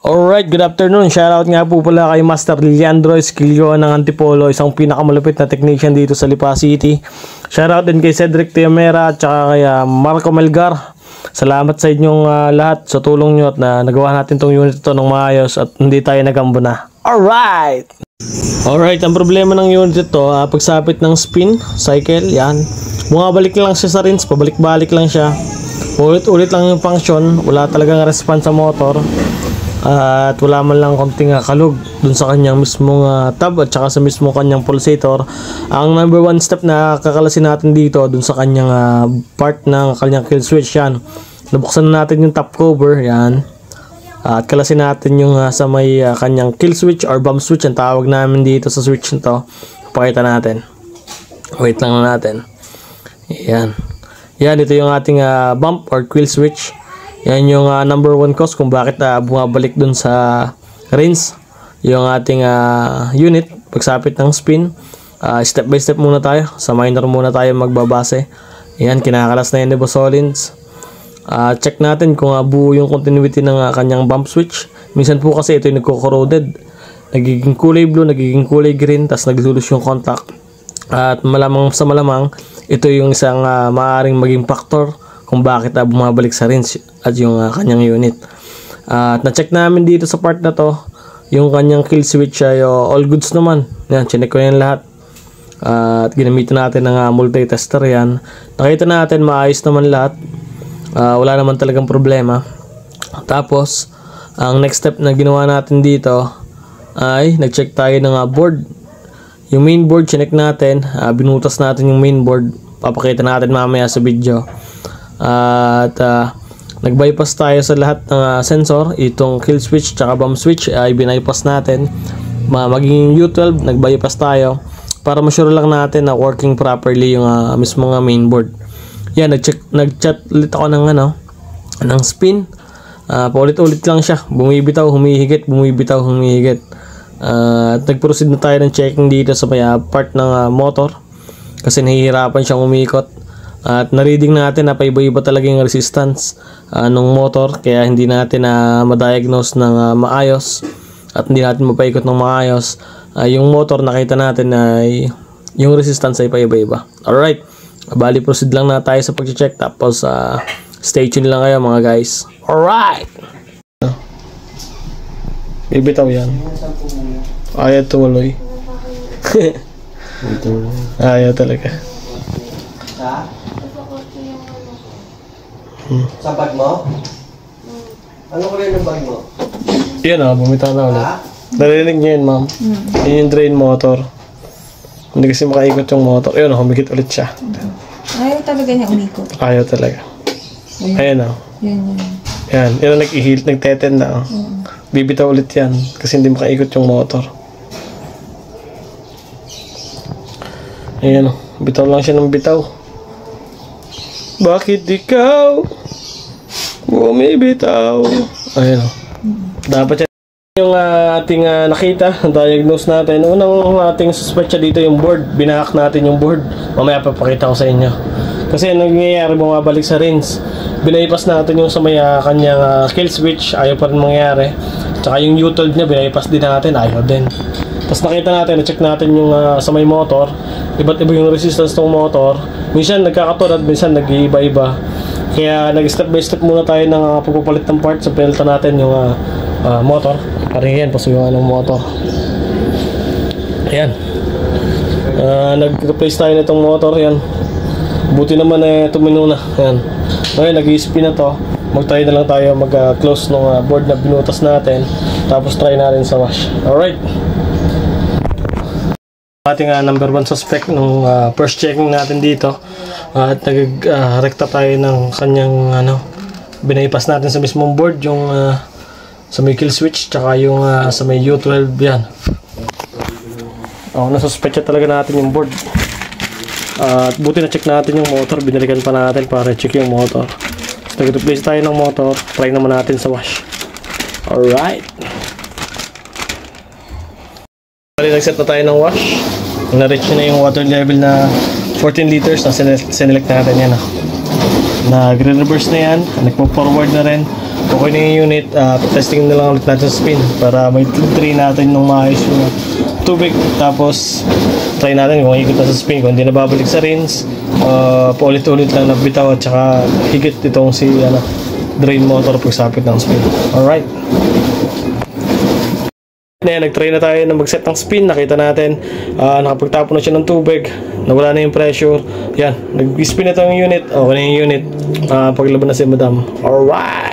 Alright, good afternoon. Shoutout nga po pala kay Master Leandro Esquilio ng Antipolo, isang pinakamalupit na technician dito sa Lipa City. Shoutout din kay Cedric Tiamera at saka kay Marco Melgar. Salamat sa inyong lahat sa tulong nyo at nagawa natin tong unit ito ng maayos at hindi tayo nagambo na. Alright! Alright, ang problema ng unit ito, pagsapit ng spin, cycle, yan. Bumabalik lang siya sa rinse, pabalik-balik lang siya. Ulit-ulit lang yung function, wala talagang response sa motor. At wala man lang konting kalug dun sa kanyang mismong tab at saka sa mismong kanyang pulsator. Ang number one step na kakalasin natin dito dun sa kanyang part ng kanyang kill switch, yan. Nabuksan na natin yung top cover, yan. At kalasin natin yung sa may kanyang kill switch or bump switch, ang tawag namin dito sa switch nito. Pakita natin. Wait lang natin. Yan. Yan, ito yung ating bump or kill switch. Yan yung number one cause kung bakit bumabalik dun sa rinse yung ating unit pagsapit ng spin. Step by step muna tayo, sa minor muna tayo magbabase. Yan, kinakalas na yung Nebusolins. Check natin kung buo yung continuity ng kanyang bump switch. Minsan po kasi ito yung nagko-corroded, nagiging kulay blue, nagiging kulay green, tas naglulus yung contact. At malamang sa malamang ito yung isang maaaring maging factor kung bakit bumabalik sa rinse at yung kanyang unit. At na-check namin dito sa part na to, yung kanyang kill switch ay all goods naman. Yan, chinek ko yan lahat. At ginamitan natin ng multi-tester yan. Nakita natin maayos naman lahat. Wala naman talagang problema. Tapos, ang next step na ginawa natin dito ay nag-check tayo ng board. Yung main board, chinek natin. Binutas natin yung main board. Papakita natin mamaya sa video. At nag-bypass tayo sa lahat ng sensor. Itong kill switch tsaka bump switch ay binypass natin. Maging U12, nag-bypass tayo para ma-sure lang natin na working properly yung mismong main board. Yan, nag-chat ulit ako ng spin. Paulit-ulit lang siya, bumibitaw, humihigit, bumibitaw, humihigit. At nag-proceed na tayo ng checking dito sa may part ng motor kasi nahihirapan siyang umikot. At na-reading natin na paiba-iba talaga yung resistance ng motor, kaya hindi natin ma-diagnose ng maayos at hindi natin mapaikot ng maayos. Yung motor nakita natin na yung resistance ay paiba-iba. Alright, bali proceed lang na tayo sa pag-check, tapos stay tuned lang kayo mga guys. Alright, bibitaw yan, ayaw tumuloy. Ayaw talaga. Sa bag mo? Ano kulay ng bag mo? Yan bumitaw na ulit. Narinig niyo yun, ma'am. Yun yung drain motor. Hindi kasi makaikot yung motor. Ayun, humigit ulit siya. Ayaw talaga niya umikot. Ayaw talaga. Ayan Yan. Yan, yun ang nag-i-heal, nag-teten na. Bibitaw ulit yan kasi hindi makaikot yung motor. Ayan, bitaw lang siya ng bitaw. Bakit ikaw bumibitaw? Ayan dapat yan yung ating nakita, diagnose natin. Unang ating suspect dito yung board. Binahak natin yung board. Mamaya papakita ko sa inyo. Kasi nangyayari, bumabalik sa rinse. Binaypass natin yung sa may kanyang kill switch. Ayaw pa rin mangyari. Tsaka yung U12 niya, binaypass din natin. Ayaw din. Tapos nakita natin, na-check natin yung sa may motor. Iba't iba yung resistance ng motor. Minsan nagkakatulad, minsan nag-iiba-iba. Kaya nag-step by step muna tayo ng pagpapalit ng parts. So pinalitan natin yung motor. Parang yan, pasuyungan ng motor. Ayan. Nag-replace tayo nitong motor. Ayan. Buti naman tumino na. Ayan. Ngayon, nag-i-spin na to. Mag-try na lang tayo mag-close ng board na binutas natin. Tapos try natin sa wash. Alright. Ating number one suspect nung first checking natin dito. At nag-rekta tayo ng kanyang binaypass natin sa mismong board yung sa may kill switch tsaka yung sa may U12 yan. Nasuspect talaga natin yung board. At buti na check natin yung motor, binalikan pa natin para check yung motor. So, nag-replace tayo ng motor, try naman natin sa wash. Alright. Nag-set na tayo ng wash. Na-reach na yung water level na 14 liters na sinelect natin yan. Nag-reverse na yan, nag-forward na rin. Okay na yung unit, testing na lang ulit natin sa spin para may try natin nung maayos yung tubig. Tapos try natin kung higit na sa spin, kung hindi na babalik sa rinse, paulit-ulit lang na bitaw at saka higit itong si drain motor pagsapit ng spin. Alright. Nag-try na tayo na mag-set ng spin. Nakita natin nakapagtapon na siya ng tubig, nawala na yung pressure. Yan, nag-spin na itong unit. Okay na yung unit. Paglaban na si madam. Alright.